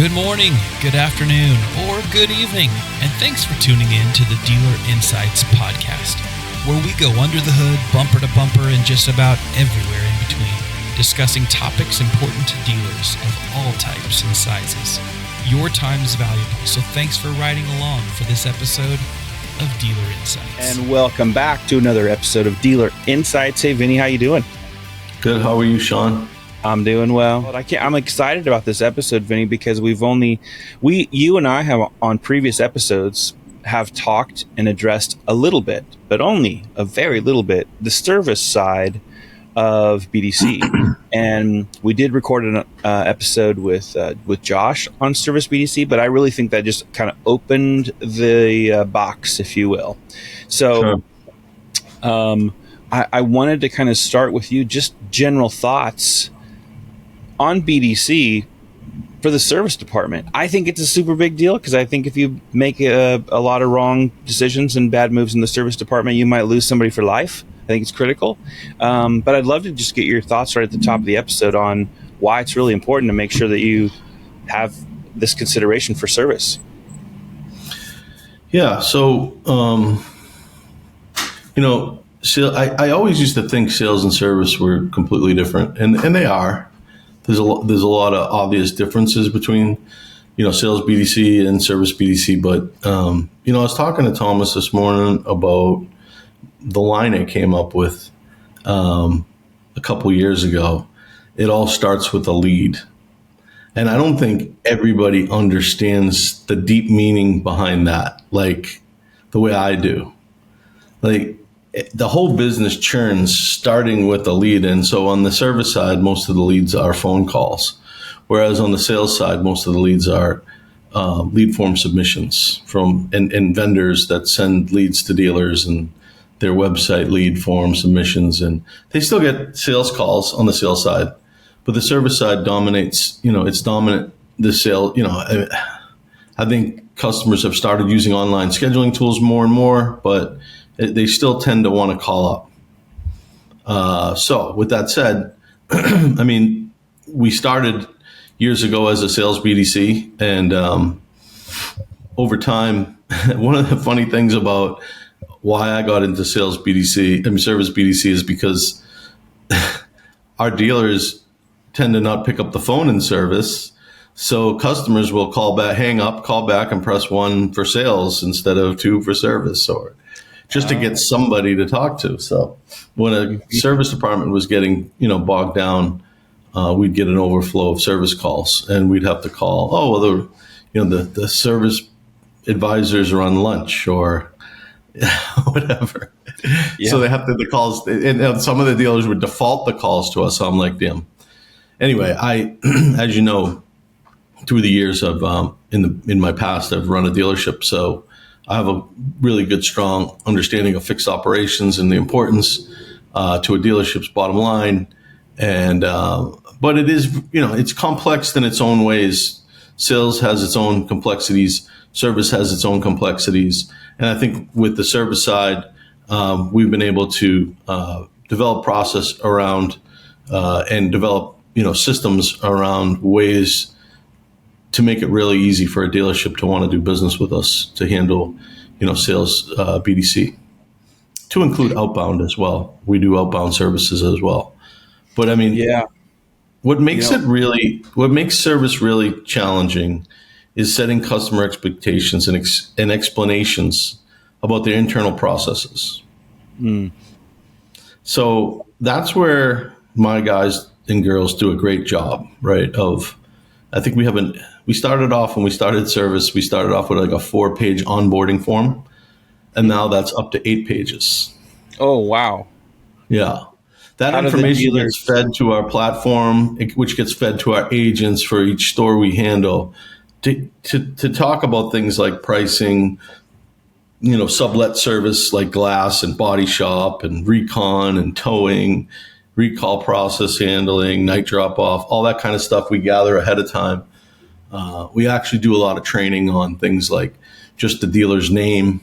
Good morning, good afternoon, or good evening, and thanks for tuning in to the Dealer Insights podcast, where we go under the hood, bumper to bumper, and just about everywhere in between, discussing topics important to dealers of all types and sizes. Your time is valuable, so thanks for riding along for this episode of Dealer Insights. And welcome back to another episode of Dealer Insights. Hey, Vinny, how you doing? Good. How are you, Sean? I'm doing well. I'm excited about this episode, Vinny, because you and I have on previous episodes have talked and addressed a little bit, but only a very little bit, the service side of BDC. And we did record an episode with Josh on Service BDC, but I really think that just kind of opened the box, if you will. So, sure. I wanted to kind of start with you, just general thoughts on BDC for the service department. I think it's a super big deal because I think if you make a lot of wrong decisions and bad moves in the service department, you might lose somebody for life. I think it's critical. But I'd love to just get your thoughts right at the top of the episode on why it's really important to make sure that you have this consideration for service. Yeah. So, I always used to think sales and service were completely different, and they are. There's a lot of obvious differences between, sales BDC and service BDC. But, I was talking to Thomas this morning about the line I came up with a couple years ago. It all starts with a lead. And I don't think everybody understands the deep meaning behind that, like the way I do. Like, the whole business churns starting with a lead. And so on the service side, most of the leads are phone calls. Whereas on the sales side, most of the leads are lead form submissions from and vendors that send leads to dealers and their website lead form submissions. And they still get sales calls on the sales side, but the service side dominates, it's dominant. The sale, I think customers have started using online scheduling tools more and more, but they still tend to want to call up. So with that said, we started years ago as a sales BDC, and over time, one of the funny things about why I got into service BDC is because our dealers tend to not pick up the phone in service. So customers will call back, hang up, call back, and press 1 for sales instead of 2 for service, or just to get somebody to talk to. So when a service department was getting, bogged down, we'd get an overflow of service calls, and we'd have to call, the service advisors are on lunch or whatever. Yeah. So they have the calls, and some of the dealers would default the calls to us. So I'm like, damn. Anyway, I, as you know, through the years of in my past, I've run a dealership, so I have a really good, strong understanding of fixed operations and the importance to a dealership's bottom line. And but it is, it's complex in its own ways. Sales has its own complexities. Service has its own complexities. And I think with the service side, we've been able to develop process around and develop, systems around ways to make it really easy for a dealership to want to do business with us, to handle, sales BDC, to include outbound as well. We do outbound services as well. But what makes service really challenging is setting customer expectations and explanations about their internal processes. So that's where my guys and girls do a great job, right? I think we started off when we started service, we started off with like a 4-page onboarding form, and now that's up to 8 pages. Oh, wow. Yeah. That information gets fed to our platform, which gets fed to our agents for each store we handle to talk about things like pricing, sublet service like glass and body shop and recon and towing, recall process handling, night drop off, all that kind of stuff we gather ahead of time. We actually do a lot of training on things like just the dealer's name,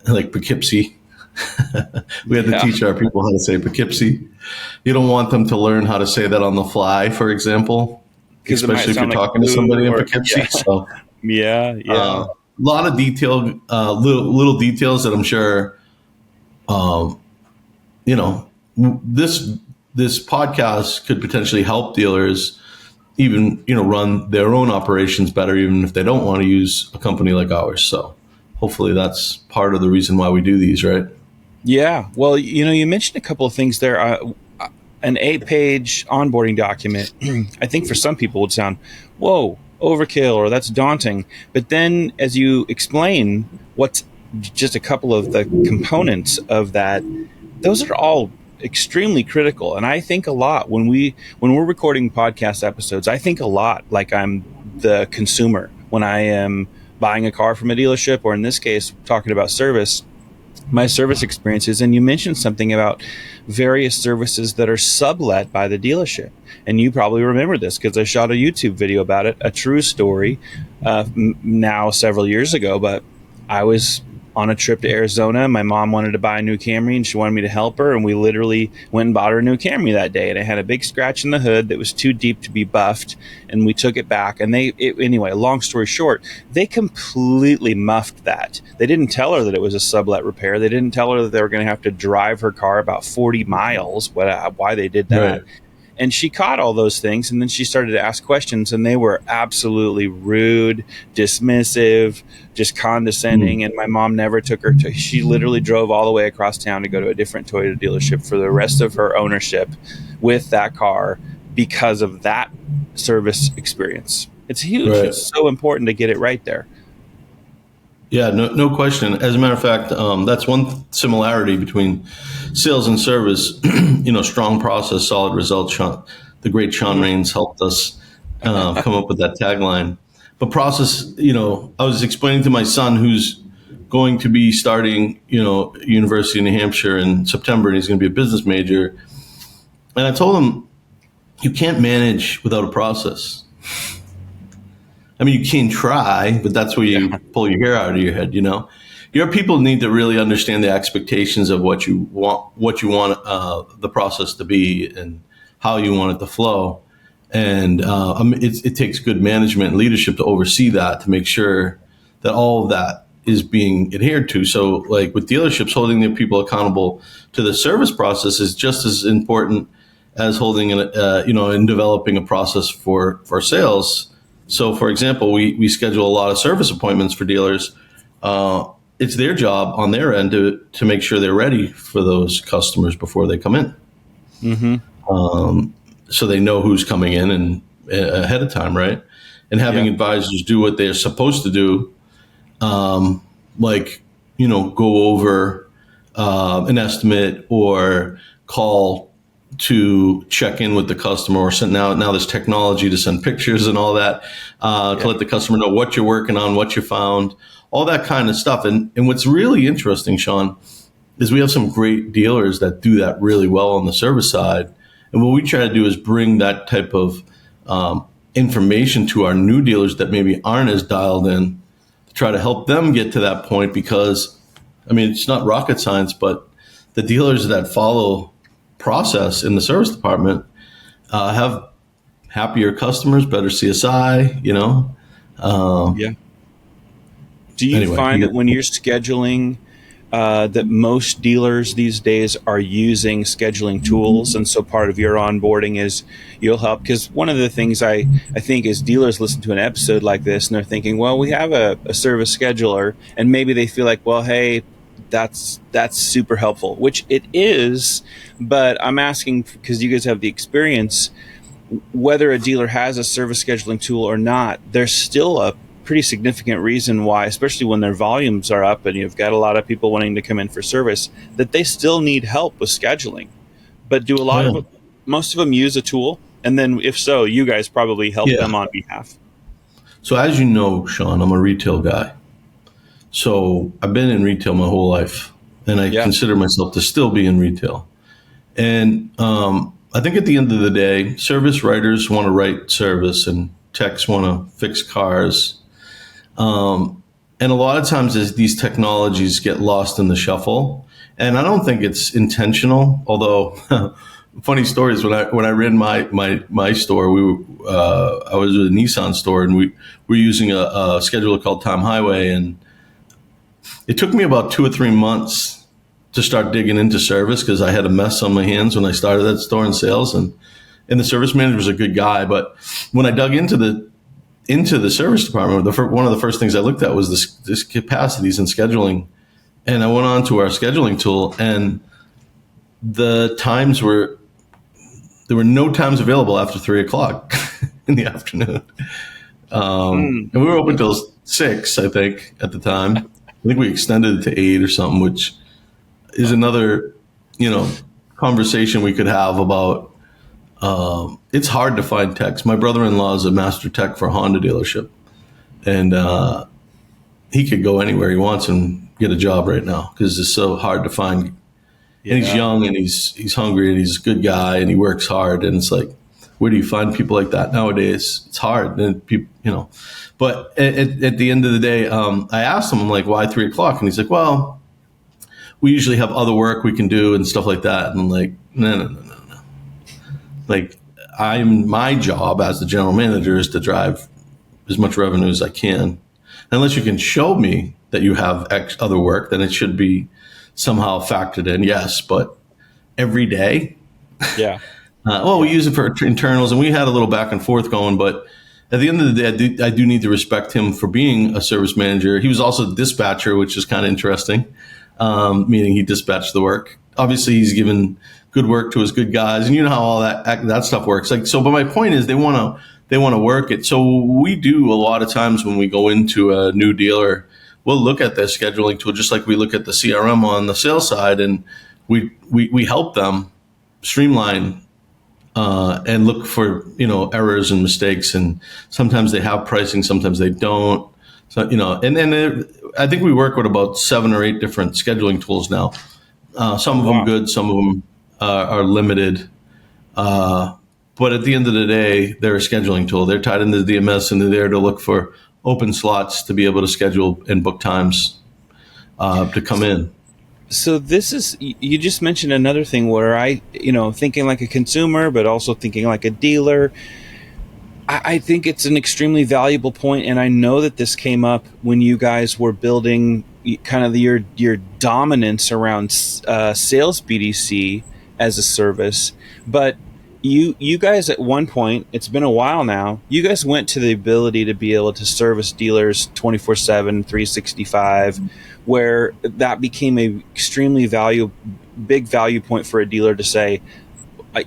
like Poughkeepsie. We had to teach our people how to say Poughkeepsie. You don't want them to learn how to say that on the fly, for example. because it might especially if you're sound like talking to somebody in or, Poughkeepsie. So, yeah. a lot of detail, little details that I'm sure, you know, this podcast could potentially help dealers even, run their own operations better, even if they don't want to use a company like ours. So hopefully that's part of the reason why we do these, right? Yeah. Well, you mentioned a couple of things there. An 8-page onboarding document, I think for some people would sound, whoa, overkill, or that's daunting. But then as you explain what's just a couple of the components of that, those are all extremely critical. And I think a lot when we're recording podcast episodes, I think a lot like I'm the consumer when I am buying a car from a dealership, or in this case, talking about service, my service experiences. And you mentioned something about various services that are sublet by the dealership. And you probably remember this because I shot a YouTube video about it, a true story, now several years ago. But I was on a trip to Arizona. My mom wanted to buy a new Camry and she wanted me to help her. And we literally went and bought her a new Camry that day. And it had a big scratch in the hood that was too deep to be buffed. And we took it back. And anyway, long story short, they completely muffed that. They didn't tell her that it was a sublet repair. They didn't tell her that they were going to have to drive her car about 40 miles, why they did that. Right. And she caught all those things, and then she started to ask questions, and they were absolutely rude, dismissive, just condescending. And my mom never took her to, she literally drove all the way across town to go to a different Toyota dealership for the rest of her ownership with that car because of that service experience. It's huge. Right. It's so important to get it right there. Yeah, no question. As a matter of fact, that's one similarity between sales and service. Strong process, solid results. The great Sean Rains helped us come up with that tagline. But process, I was explaining to my son who's going to be starting, University of New Hampshire in September, and he's going to be a business major. And I told him, you can't manage without a process. I mean, you can try, but that's where you pull your hair out of your head. Your people need to really understand the expectations of what you want the process to be and how you want it to flow. And it takes good management and leadership to oversee that, to make sure that all of that is being adhered to. So like with dealerships, holding their people accountable to the service process is just as important as holding and developing a process for sales. So, for example, we schedule a lot of service appointments for dealers. It's their job on their end to make sure they're ready for those customers before they come in. Mm-hmm. So they know who's coming in and ahead of time, right? And having advisors do what they're supposed to do, go over an estimate or call to check in with the customer, or send now there's technology to send pictures and all that to let the customer know what you're working on, what you found, all that kind of stuff. And what's really interesting, Sean, is we have some great dealers that do that really well on the service side. And what we try to do is bring that type of information to our new dealers that maybe aren't as dialed in, to try to help them get to that point. Because, I mean, it's not rocket science, but the dealers that follow process in the service department have happier customers, better CSI, Do you find that when you're scheduling that most dealers these days are using scheduling tools, and so part of your onboarding is you'll help? Because one of the things I think is dealers listen to an episode like this and they're thinking, well, we have a service scheduler, and maybe they feel like, well, hey, that's super helpful, which it is. But I'm asking, because you guys have the experience, whether a dealer has a service scheduling tool or not, there's still a pretty significant reason why, especially when their volumes are up and you've got a lot of people wanting to come in for service, that they still need help with scheduling. But do most of them use a tool? And then if so, you guys probably help them on behalf. So as you know, Sean, I'm a retail guy. So I've been in retail my whole life, and I consider myself to still be in retail. And I think at the end of the day, service writers want to write service and techs want to fix cars. And a lot of times as these technologies get lost in the shuffle, and I don't think it's intentional, although funny stories. When I ran my store, I was at a Nissan store, and we were using a scheduler called Time Highway, and it took me about 2 or 3 months to start digging into service because I had a mess on my hands when I started that store in sales, and the service manager was a good guy. But when I dug into the service department, one of the first things I looked at was this capacities and scheduling, and I went on to our scheduling tool, and the times there were no times available after 3:00 in the afternoon. And we were open till 6, I think, at the time. I think we extended it to 8 or something, which is another, conversation we could have about. It's hard to find techs. My brother-in-law is a master tech for a Honda dealership, and he could go anywhere he wants and get a job right now because it's so hard to find. Yeah. And he's young, and he's hungry, and he's a good guy, and he works hard. And it's like, where do you find people like that nowadays? It's hard, and people, But at the end of the day, I asked him, I'm like, why 3:00? And he's like, well, we usually have other work we can do and stuff like that. And I'm like, no. Like, my job as the general manager is to drive as much revenue as I can. Unless you can show me that you have other work, then it should be somehow factored in, yes, but every day? Yeah. We use it for internals, and we had a little back and forth going, but at the end of the day, I do need to respect him for being a service manager. He was also a dispatcher, which is kind of interesting, meaning he dispatched the work. Obviously, he's given good work to his good guys, and you know how all that stuff works. But my point is they want to work it. So we do a lot of times when we go into a new dealer, we'll look at their scheduling tool just like we look at the CRM on the sales side, and we help them streamline and look for errors and mistakes. And sometimes they have pricing, sometimes they don't. So and then I think we work with about 7 or 8 different scheduling tools now. Some of them good, some of them are limited. But at the end of the day, they're a scheduling tool. They're tied into the DMS, and they're there to look for open slots to be able to schedule and book times to come in. So this is, you just mentioned another thing where I, thinking like a consumer, but also thinking like a dealer. I think it's an extremely valuable point, and I know that this came up when you guys were building kind of your dominance around Sales BDC as a service. But you guys at one point, it's been a while now, you guys went to the ability to be able to service dealers 24/7, 365, where that became a extremely big value point for a dealer to say,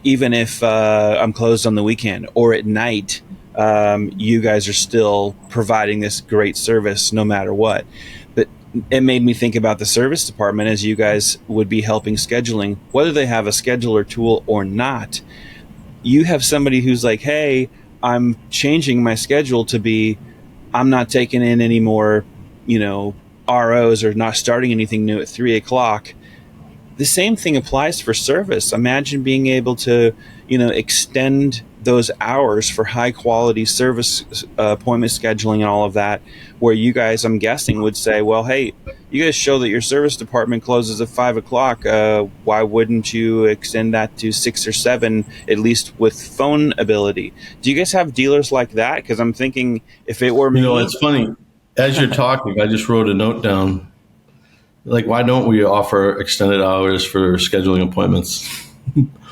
even if I'm closed on the weekend or at night, you guys are still providing this great service no matter what. But it made me think about the service department as you guys would be helping scheduling, whether they have a scheduler tool or not. You have somebody who's like, hey, I'm changing my schedule to be, I'm not taking in any more, ROs or not starting anything new at 3:00. The same thing applies for service. Imagine being able to, extend those hours for high quality service appointment scheduling and all of that, where you guys, I'm guessing, would say, well, hey, you guys show that your service department closes at 5:00. Why wouldn't you extend that to 6 or 7, at least with phone ability? Do you guys have dealers like that? Because I'm thinking if it were me. It's funny. As you're talking, I just wrote a note down. Like, why don't we offer extended hours for scheduling appointments?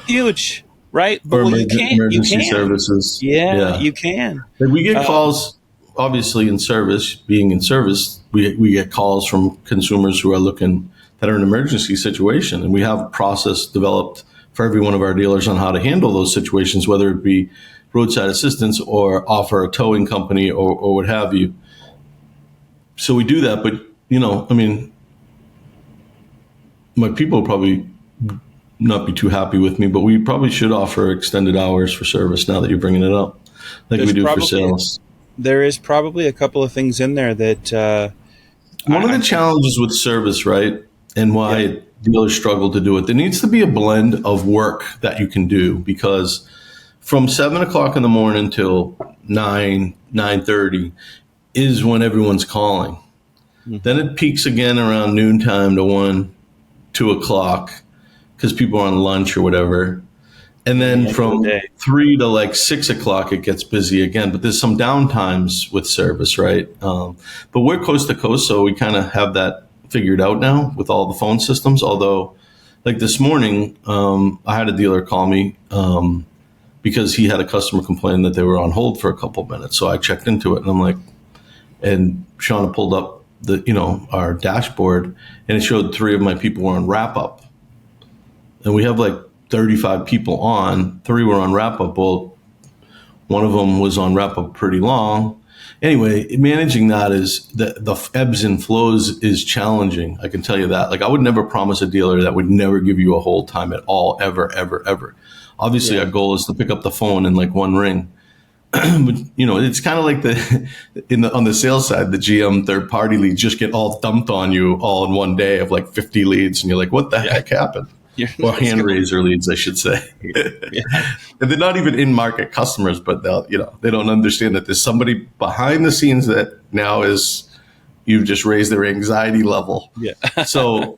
Huge, right? Or emergency services. Yeah, you can. Like, we get calls, obviously, in service. Being in service, we get calls from consumers who are looking that are in an emergency situation, and we have a process developed for every one of our dealers on how to handle those situations, whether it be roadside assistance or offer a towing company or what have you. So we do that, but my people will probably not be too happy with me, but we probably should offer extended hours for service now that you're bringing it up, like we do for sales. There is probably a couple of things in there that... one of the challenges with service, right, and why dealers struggle to do it, there needs to be a blend of work that you can do, because from 7:00 in the morning till 9:30 is when everyone's calling. Mm-hmm. Then it peaks again around noontime to 1, 2 o'clock, because people are on lunch or whatever. And then the from day. 3 to like 6 o'clock, it gets busy again. But there's some downtimes with service, right? But we're coast to coast, so we kind of have that figured out now with all the phone systems. Although, like this morning, I had a dealer call me because he had a customer complain that they were on hold for a couple of minutes. So I checked into it, and I'm like, and Shauna pulled up our dashboard, and it showed 3 of my people were on wrap up, and we have like 35 people on. 3 were on wrap up. Well, one of them was on wrap up pretty long. Anyway, managing that is the ebbs and flows is challenging. I can tell you that. Like, I would never promise a dealer that would never give you a hold time at all, ever, ever, ever. Obviously, Our goal is to pick up the phone in like one ring. But, it's kind of like on the sales side, the GM third party leads just get all dumped on you all in one day of like 50 leads, and you're like, what the heck happened? Or hand raiser leads, I should say. And they're not even in-market customers, but they don't understand that there's somebody behind the scenes that now you've just raised their anxiety level. Yeah. So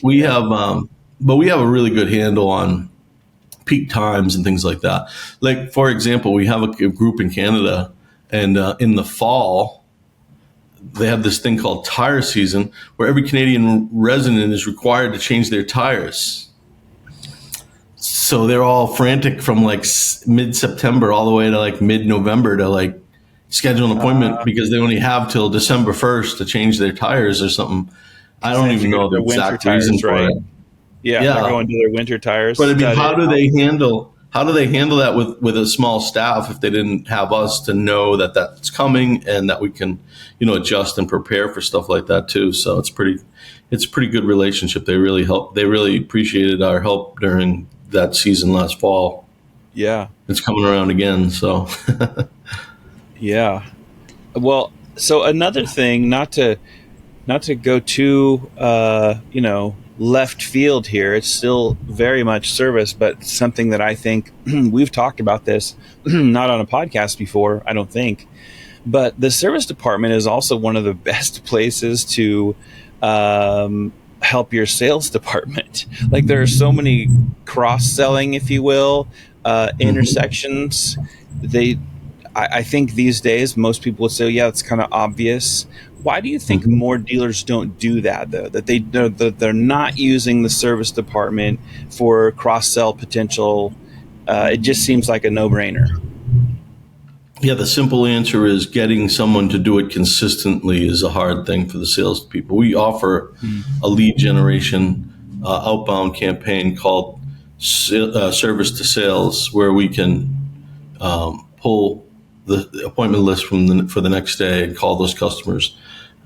we have a really good handle on peak times and things like that. Like, for example, we have a group in Canada, and in the fall, they have this thing called tire season, where every Canadian resident is required to change their tires. So they're all frantic from like mid-September all the way to like mid-November to like schedule an appointment because they only have till December 1st to change their tires or something. I don't even know the exact reason for it. Yeah, they're going to their winter tires. But I mean, how do they handle that with a small staff if they didn't have us to know that that's coming and that we can, adjust and prepare for stuff like that too? So it's a pretty good relationship. They really help. They really appreciated our help during that season last fall. Yeah. It's coming around again. So yeah. Well, so another thing, not to go too, left field here. It's still very much service, but something that I think we've talked about this, not on a podcast before, I don't think, but the service department is also one of the best places to help your sales department. Like, there are so many cross-selling, if you will, intersections. I think these days most people would say, yeah, it's kind of obvious. Why do you think more dealers don't do that, though? That they're not using the service department for cross-sell potential? It just seems like a no-brainer. Yeah, the simple answer is getting someone to do it consistently is a hard thing for the salespeople. We offer a lead generation outbound campaign called Service to Sales, where we can pull the appointment list for the next day and call those customers.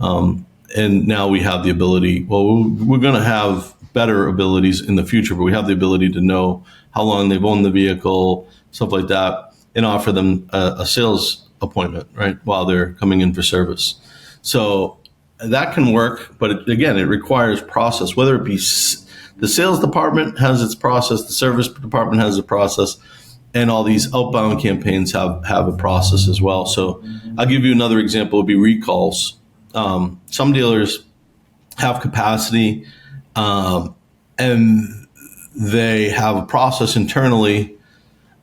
And now we have the ability, we're going to have better abilities in the future, but we have the ability to know how long they've owned the vehicle, stuff like that, and offer them a sales appointment, right, while they're coming in for service. So that can work, but it requires process, whether it be the sales department has its process, the service department has a process, and all these outbound campaigns have a process as well. So I'll give you another example, would be recalls. Some dealers have capacity, and they have a process internally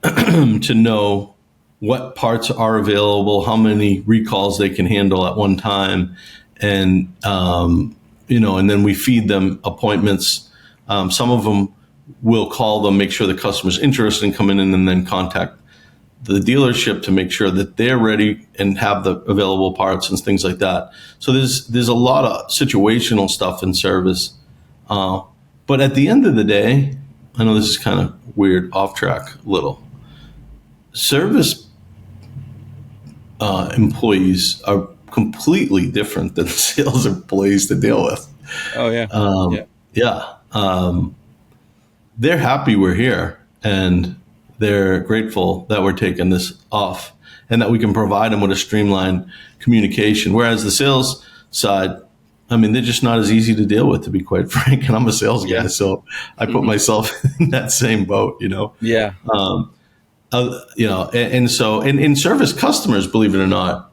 to know what parts are available, how many recalls they can handle at one time, and and then we feed them appointments. Some of them will call them, make sure the customer's interested in coming in, and then contact the dealership to make sure that they're ready and have the available parts and things like that. So there's a lot of situational stuff in service. But at the end of the day, I know this is kind of weird, off track a little. Service employees are completely different than sales employees to deal with. Oh, yeah. Yeah. They're happy we're here, and they're grateful that we're taking this off and that we can provide them with a streamlined communication. Whereas the sales side, I mean, they're just not as easy to deal with, to be quite frank. And I'm a sales guy, so I put myself in that same boat, Yeah. And so in service customers, believe it or not,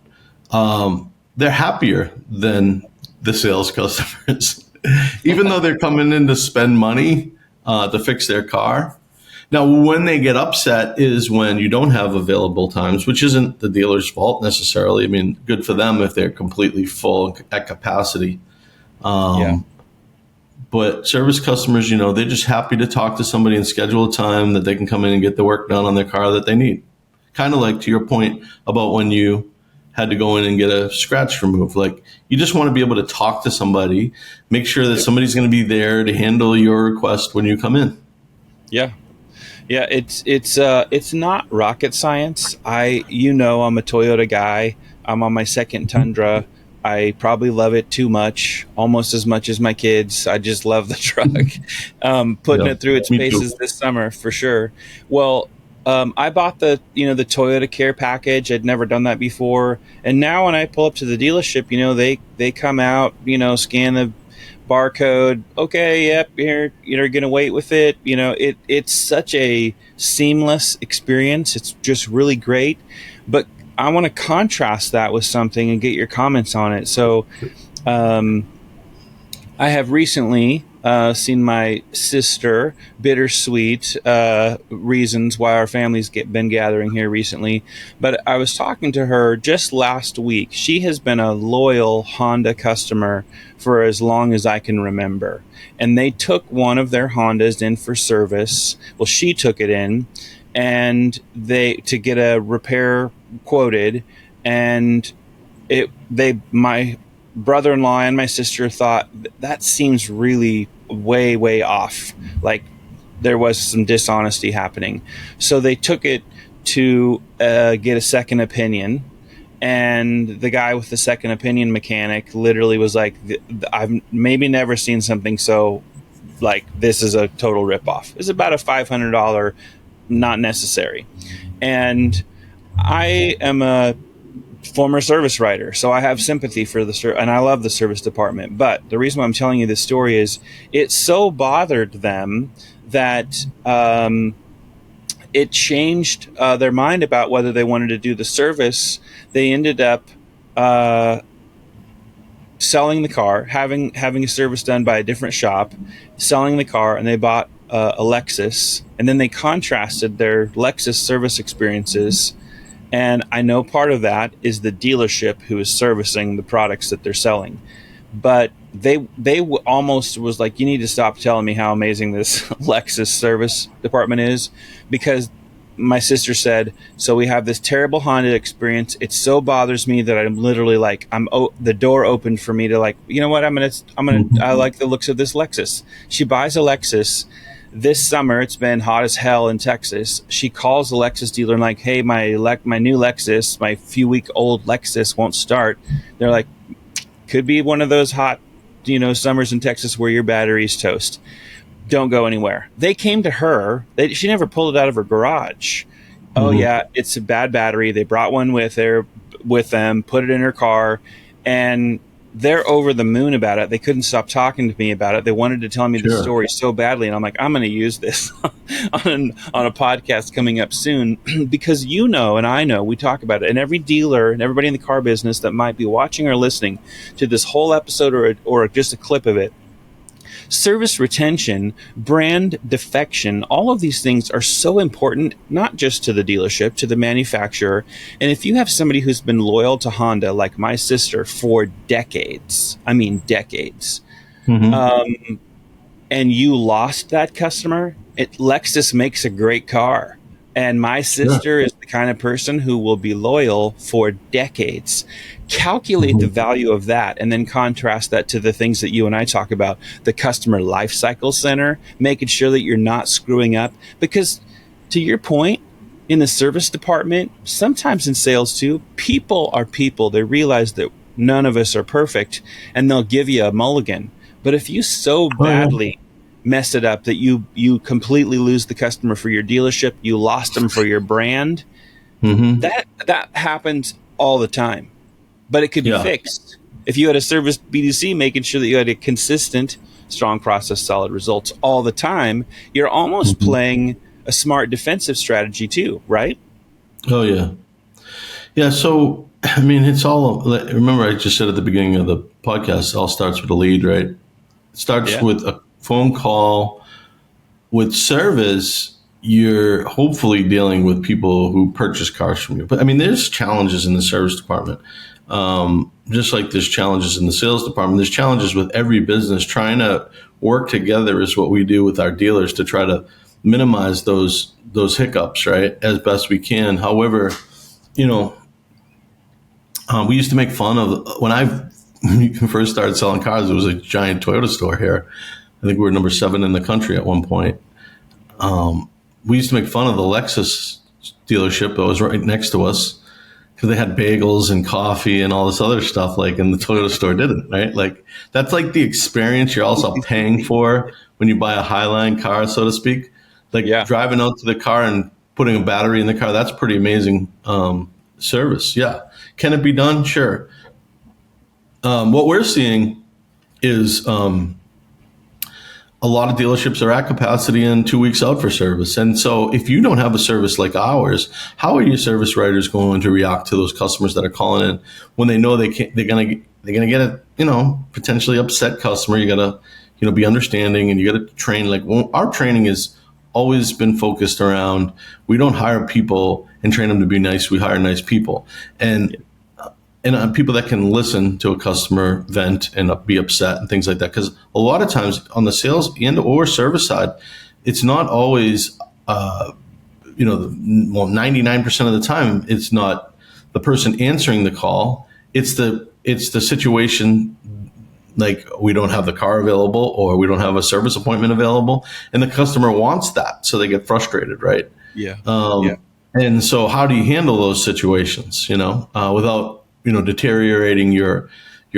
they're happier than the sales customers, even though they're coming in to spend money to fix their car. Now, when they get upset is when you don't have available times, which isn't the dealer's fault necessarily. I mean, good for them if they're completely full at capacity. But service customers, they're just happy to talk to somebody and schedule a time that they can come in and get the work done on their car that they need. Kind of like to your point about when you had to go in and get a scratch removed. Like, you just want to be able to talk to somebody, make sure that somebody's going to be there to handle your request when you come in. Yeah. Yeah, it's not rocket science. I'm a Toyota guy. I'm on my second Tundra. I probably love it too much, almost as much as my kids. I just love the truck. Putting it through its paces this summer for sure. Well, I bought the Toyota Care package. I'd never done that before, and now when I pull up to the dealership, they come out, scan the barcode. Okay, yep, you're gonna wait with it. It's such a seamless experience. It's just really great. But I want to contrast that with something and get your comments on it. So, I have recently seen my sister. Bittersweet reasons why our family's been gathering here recently. But I was talking to her just last week. She has been a loyal Honda customer for as long as I can remember. And they took one of their Hondas in for service. Well, she took it in, and to get a repair quoted, and my brother-in-law and my sister thought that seems really way off, like there was some dishonesty happening. So they took it to get a second opinion, and the guy with the second opinion mechanic literally was like, I've maybe never seen something so, like, this is a total ripoff. It's about a $500 not necessary. And I am a former service writer, so I have sympathy for and I love the service department. But the reason why I'm telling you this story is it so bothered them that it changed their mind about whether they wanted to do the service. They ended up selling the car, having a service done by a different shop, selling the car, and they bought a Lexus. And then they contrasted their Lexus service experiences. And I know part of that is the dealership who is servicing the products that they're selling. But they almost was like, you need to stop telling me how amazing this Lexus service department is, because my sister said, so we have this terrible Honda experience. It so bothers me that I'm literally like, the door opened for me to, like, you know what, I like the looks of this Lexus. She buys a Lexus. This summer, it's been hot as hell in Texas. She calls the Lexus dealer and like, hey, my new Lexus, my few-week-old Lexus won't start. They're like, could be one of those hot, summers in Texas where your battery's toast. Don't go anywhere. They came to her. She never pulled it out of her garage. Mm-hmm. Oh, yeah, it's a bad battery. They brought one with them, put it in her car, and they're over the moon about it. They couldn't stop talking to me about it. They wanted to tell me the story so badly, and I'm like, I'm going to use this on a podcast coming up soon, because and I know we talk about it, and every dealer and everybody in the car business that might be watching or listening to this whole episode or just a clip of it, service retention, brand defection, all of these things are so important, not just to the dealership, to the manufacturer. And if you have somebody who's been loyal to Honda, like my sister, for decades, mm-hmm. And you lost that customer, Lexus makes a great car. And my sister is the kind of person who will be loyal for decades. Calculate the value of that, and then contrast that to the things that you and I talk about, the customer life cycle center, making sure that you're not screwing up. Because to your point, in the service department, sometimes in sales too, people are people. They realize that none of us are perfect, and they'll give you a mulligan. But if you so badly mess it up that you completely lose the customer for your dealership, you lost them for your brand, mm-hmm. that happens all the time. But it could be fixed if you had a Service BDC making sure that you had a consistent, strong process, solid results all the time. You're almost mm-hmm. playing a smart defensive strategy too, right? Oh, yeah. Yeah, so, I mean, it's all, remember I just said at the beginning of the podcast, it all starts with a lead, right? It starts with a phone call. With service, you're hopefully dealing with people who purchase cars from you. But I mean, there's challenges in the service department. Just like there's challenges in the sales department, there's challenges with every business. Trying to work together is what we do with our dealers to try to minimize those hiccups, right, as best we can. However, we used to make fun of when I first started selling cars. There was a giant Toyota store here. I think we were number 7 in the country at one point. We used to make fun of the Lexus dealership that was right next to us because they had bagels and coffee and all this other stuff, and the Toyota store didn't, right? That's like the experience you're also paying for when you buy a Highline car, so to speak. Driving out to the car and putting a battery in the car, that's pretty amazing service. Yeah. Can it be done? Sure. What we're seeing is a lot of dealerships are at capacity and 2 weeks out for service. And so if you don't have a service like ours, how are your service writers going to react to those customers that are calling in when they know they're going to get a, potentially upset customer? You got to, be understanding, and you got to train. Our training has always been focused around, we don't hire people and train them to be nice. We hire nice people. And people that can listen to a customer vent and be upset and things like that. Because a lot of times on the sales and or service side, it's not always, 99% of the time, it's not the person answering the call. It's the situation, we don't have the car available or we don't have a service appointment available. And the customer wants that. So they get frustrated, right? Yeah. And so how do you handle those situations, without, deteriorating your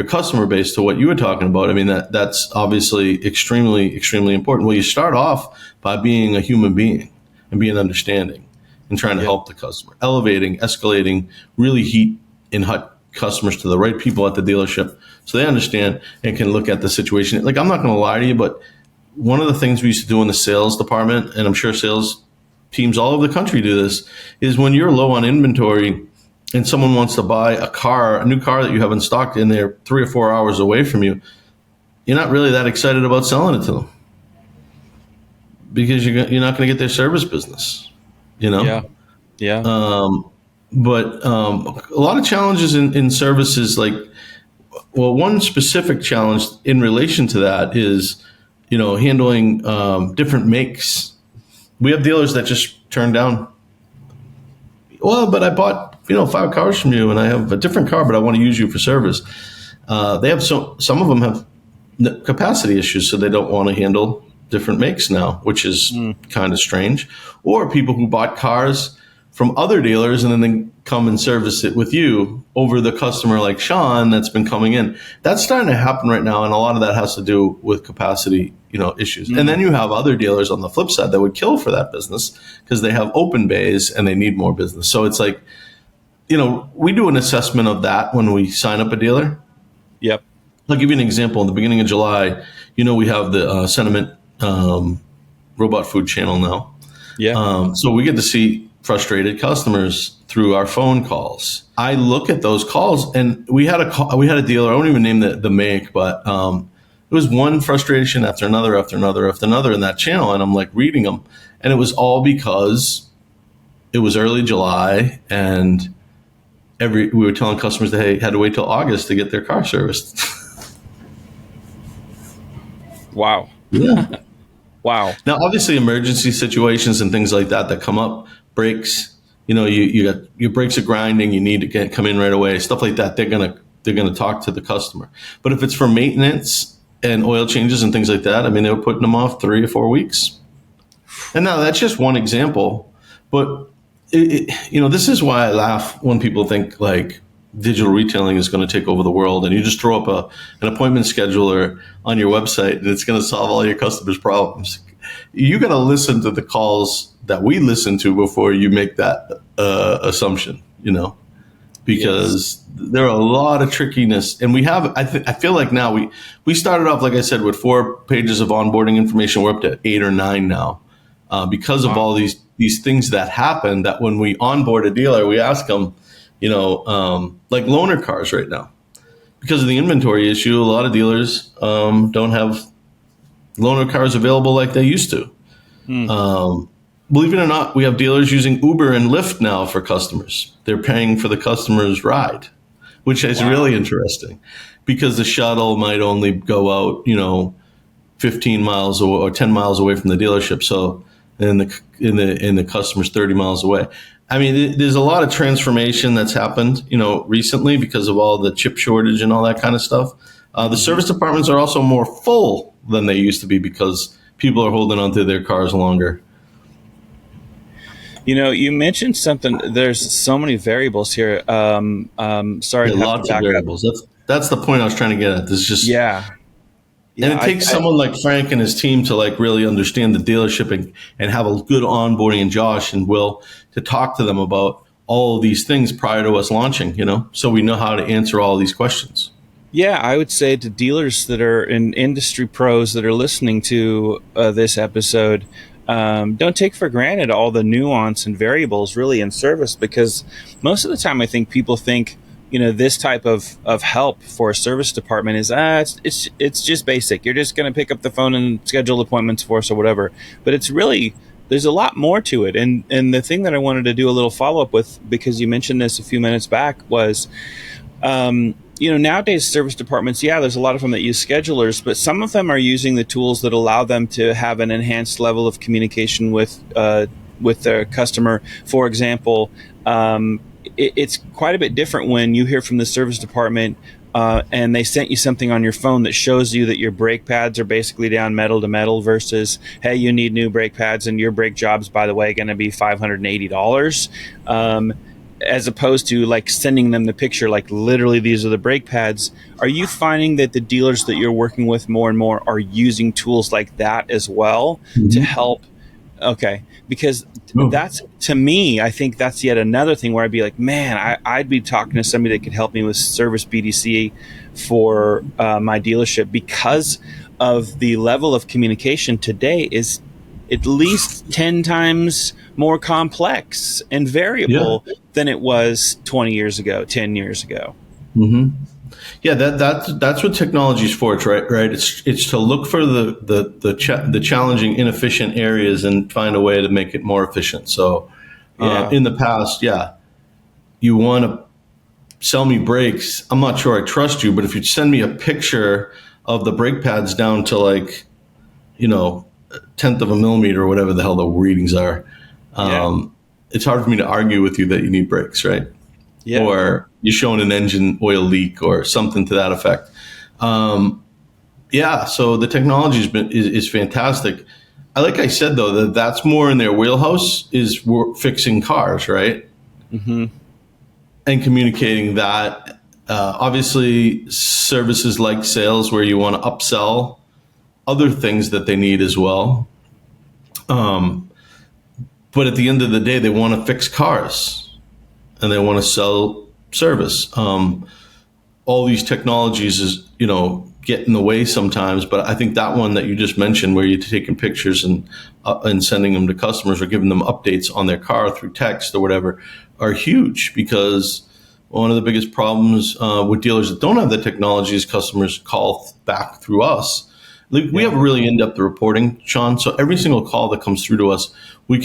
customer base to what you were talking about? I mean, that's obviously extremely, extremely important. Well, you start off by being a human being and being understanding and trying to help the customer, elevating, escalating, really heat and hot customers to the right people at the dealership so they understand and can look at the situation. I'm not going to lie to you, but one of the things we used to do in the sales department, and I'm sure sales teams all over the country do this, is when you're low on inventory and someone wants to buy a new car that you have in stock, and they're 3 or 4 hours away from you, you're not really that excited about selling it to them because you're not going to get their service business, Yeah. But a lot of challenges in services, one specific challenge in relation to that is, handling different makes. We have dealers that just turn down, but I bought 5 cars from you and I have a different car, but I want to use you for service. They have some of them have capacity issues, so they don't want to handle different makes now, which is kind of strange. Or people who bought cars from other dealers and then they come and service it with you over the customer like Sean that's been coming in. That's starting to happen right now, and a lot of that has to do with capacity issues. And then you have other dealers on the flip side that would kill for that business because they have open bays and they need more business. So it's we do an assessment of that when we sign up a dealer. Yep. I'll give you an example. In the beginning of July, we have the Sentiment robot food channel now. Yeah. So we get to see frustrated customers through our phone calls. I look at those calls, and we had a dealer. I won't even name the make, but it was one frustration after another in that channel, and I'm reading them, and it was all because it was early July, and we were telling customers that they had to wait till August to get their car serviced. Wow. Yeah. Wow. Now, obviously, emergency situations and things like that come up, brakes. You got your brakes are grinding. You need to come in right away. Stuff like that. They're gonna talk to the customer. But if it's for maintenance and oil changes and things like that, I mean, they were putting them off 3 or 4 weeks. And now that's just one example, but this is why I laugh when people think digital retailing is going to take over the world, and you just throw up an appointment scheduler on your website and it's going to solve all your customers' problems. You got to listen to the calls that we listen to before you make that assumption, because there are a lot of trickiness. And we have, I feel like now we started off, like I said, with 4 pages of onboarding information. We're up to 8 or 9 now because of all these things that happen, that when we onboard a dealer, we ask them, like loaner cars right now. Because of the inventory issue, a lot of dealers don't have loaner cars available like they used to. believe it or not, we have dealers using Uber and Lyft now for customers. They're paying for the customer's ride, which is really interesting, because the shuttle might only go out, 15 miles or 10 miles away from the dealership. So, and the customer's 30 miles away. I mean, there's a lot of transformation that's happened, recently because of all the chip shortage and all that kind of stuff. The service departments are also more full than they used to be because people are holding onto their cars longer. You mentioned something. There's so many variables here. Sorry, lots of variables. That's the point I was trying to get at. This is just and it takes someone like Frank and his team to really understand the dealership and have a good onboarding, and Josh and Will, to talk to them about all of these things prior to us launching. So we know how to answer all these questions. Yeah, I would say to dealers that are in industry pros that are listening to this episode, don't take for granted all the nuance and variables really in service, because most of the time I think people think, this type of help for a service department is it's just basic. You're just going to pick up the phone and schedule appointments for us or whatever. But it's really, there's a lot more to it. And the thing that I wanted to do a little follow up with, because you mentioned this a few minutes back, was nowadays service departments, there's a lot of them that use schedulers, but some of them are using the tools that allow them to have an enhanced level of communication with their customer. For example, it's quite a bit different when you hear from the service department and they sent you something on your phone that shows you that your brake pads are basically down metal to metal versus, hey, you need new brake pads and your brake job's, by the way, going to be $580. As opposed to sending them the picture, literally these are the brake pads. Are you finding that the dealers that you're working with more and more are using tools like that as well to help? Okay, because that's, to me, I think that's yet another thing where I'd be like, man, I'd be talking to somebody that could help me with Service BDC for my dealership, because of the level of communication today is at least 10 times more complex and variable than it was 20 years ago, 10 years ago. Mm-hmm. Yeah, that's what technology is for, right? It's to look for the challenging, inefficient areas and find a way to make it more efficient. So in the past, you want to sell me brakes. I'm not sure I trust you, but if you send me a picture of the brake pads down to 1/10 of a millimeter or whatever the hell the readings are, it's hard for me to argue with you that you need brakes, right? Yeah. Or you're showing an engine oil leak or something to that effect. So the technology is fantastic. Like I said, though, that's more in their wheelhouse, is fixing cars, right? Mm-hmm. And communicating that. Obviously, services like sales, where you want to upsell other things that they need as well. But at the end of the day, they want to fix cars and they want to sell service. All these technologies get in the way sometimes, but I think that one that you just mentioned, where you're taking pictures and sending them to customers or giving them updates on their car through text or whatever, are huge, because one of the biggest problems with dealers that don't have the technology is customers call back through us. We have really in-depth reporting, Sean. So every single call that comes through to us, we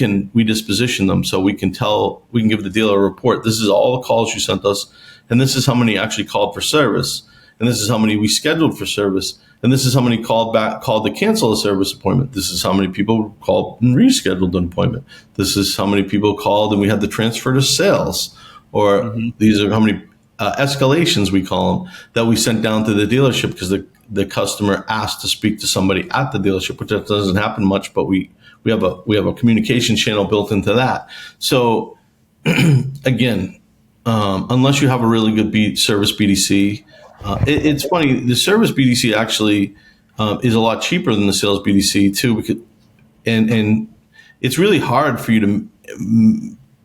disposition them. So we can give the dealer a report. This is all the calls you sent us, and this is how many actually called for service, and this is how many we scheduled for service, and this is how many called to cancel a service appointment. This is how many people called and rescheduled an appointment. This is how many people called and we had to transfer to sales, or these are how many escalations, we call them, that we sent down to the dealership because the customer asked to speak to somebody at the dealership, which doesn't happen much, but we have a communication channel built into that. So again, unless you have a really good service BDC, it's funny, the service BDC actually is a lot cheaper than the sales BDC too, because, and it's really hard for you to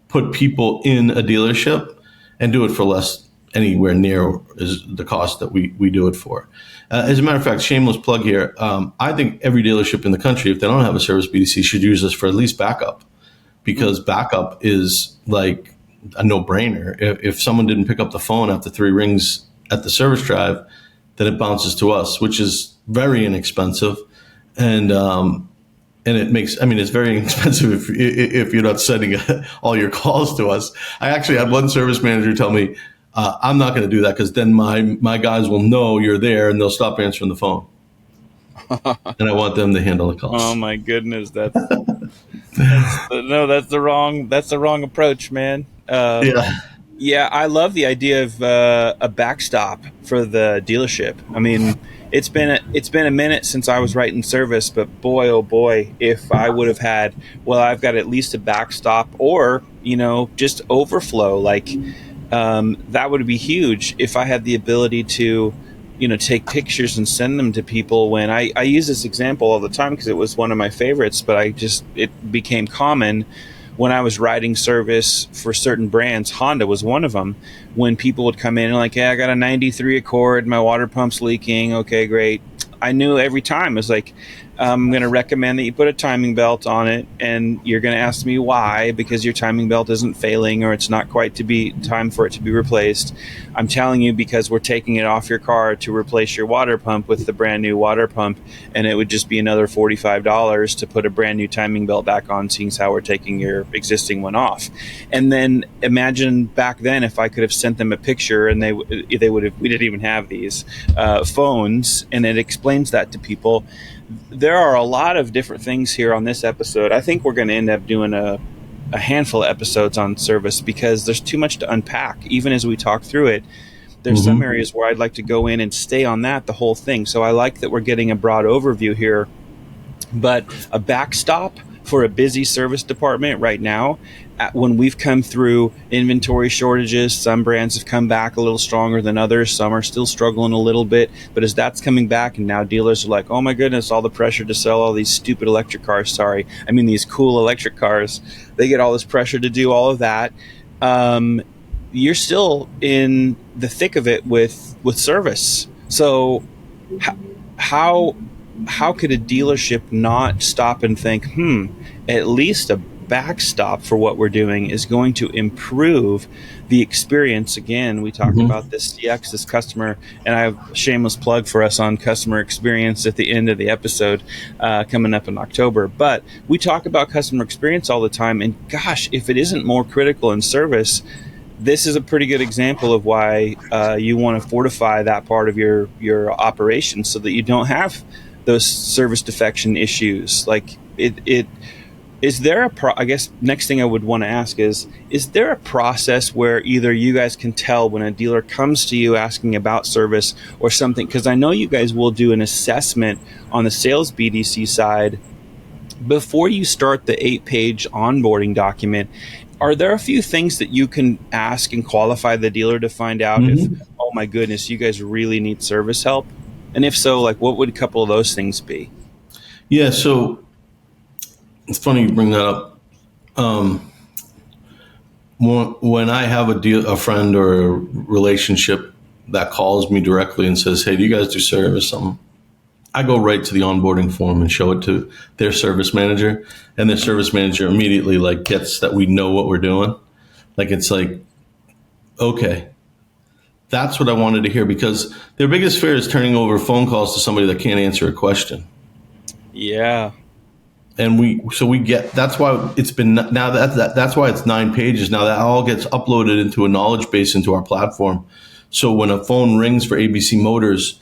put people in a dealership and do it for less, anywhere near is the cost that we do it for. As a matter of fact, shameless plug here, I think every dealership in the country, if they don't have a service BDC, should use us for at least backup, because backup is like a no-brainer. If someone didn't pick up the phone after 3 rings at the service drive, then it bounces to us, which is very inexpensive. And and it makes, I mean, it's very expensive if you're not sending all your calls to us. I actually had one service manager tell me, I'm not going to do that because then my guys will know you're there and they'll stop answering the phone. And I want them to handle the calls. Oh my goodness, that's the wrong approach, man. Yeah, I love the idea of a backstop for the dealership. I mean, it's been a minute since I was writing service, but boy, oh boy, if I would have had, well, I've got at least a backstop or, just overflow. Like, that would be huge if I had the ability to, take pictures and send them to people. When I use this example all the time because it was one of my favorites, but it became common when I was writing service for certain brands. Honda was one of them. When people would come in and like, hey, I got a 93 Accord, my water pump's leaking. Okay, great. I knew every time it was like, I'm going to recommend that you put a timing belt on it, and you're going to ask me why, because your timing belt isn't failing or it's not quite time for it to be replaced. I'm telling you because we're taking it off your car to replace your water pump with the brand new water pump, and it would just be another $45 to put a brand new timing belt back on, seeing as how we're taking your existing one off. And then imagine back then if I could have sent them a picture, and they would have, we didn't even have these phones, and it explains that to people. There are a lot of different things here on this episode. I think we're going to end up doing a handful of episodes on service because there's too much to unpack. Even as we talk through it, there's some areas where I'd like to go in and stay on the whole thing. So I like that we're getting a broad overview here, but a backstop for a busy service department right now, when we've come through inventory shortages, some brands have come back a little stronger than others. Some are still struggling a little bit. But as that's coming back, and now dealers are like, oh my goodness, all the pressure to sell all these stupid electric cars. These cool electric cars. They get all this pressure to do all of that. You're still in the thick of it with service. So how could a dealership not stop and think, at least a backstop for what we're doing is going to improve the experience? Again, we talked about this CX, this customer, and I have a shameless plug for us on customer experience at the end of the episode coming up in October. But we talk about customer experience all the time, and gosh, if it isn't more critical in service, this is a pretty good example of why you want to fortify that part of your operation so that you don't have those service defection issues. Like it is there I guess next thing I would want to ask is there a process where either you guys can tell when a dealer comes to you asking about service or something? Because I know you guys will do an assessment on the sales BDC side before you start the 8-page onboarding document. Are there a few things that you can ask and qualify the dealer to find out if, oh my goodness, you guys really need service help? And if so, like, what would a couple of those things be? Yeah, so it's funny you bring that up. When I have a friend or a relationship that calls me directly and says, hey, do you guys do service? I go right to the onboarding form and show it to their service manager, and their service manager immediately gets that we know what we're doing. It's like, okay, that's what I wanted to hear, because their biggest fear is turning over phone calls to somebody that can't answer a question. Yeah. And we get, that's why it's been, now that's why it's 9 pages. Now that all gets uploaded into a knowledge base into our platform. So when a phone rings for ABC Motors,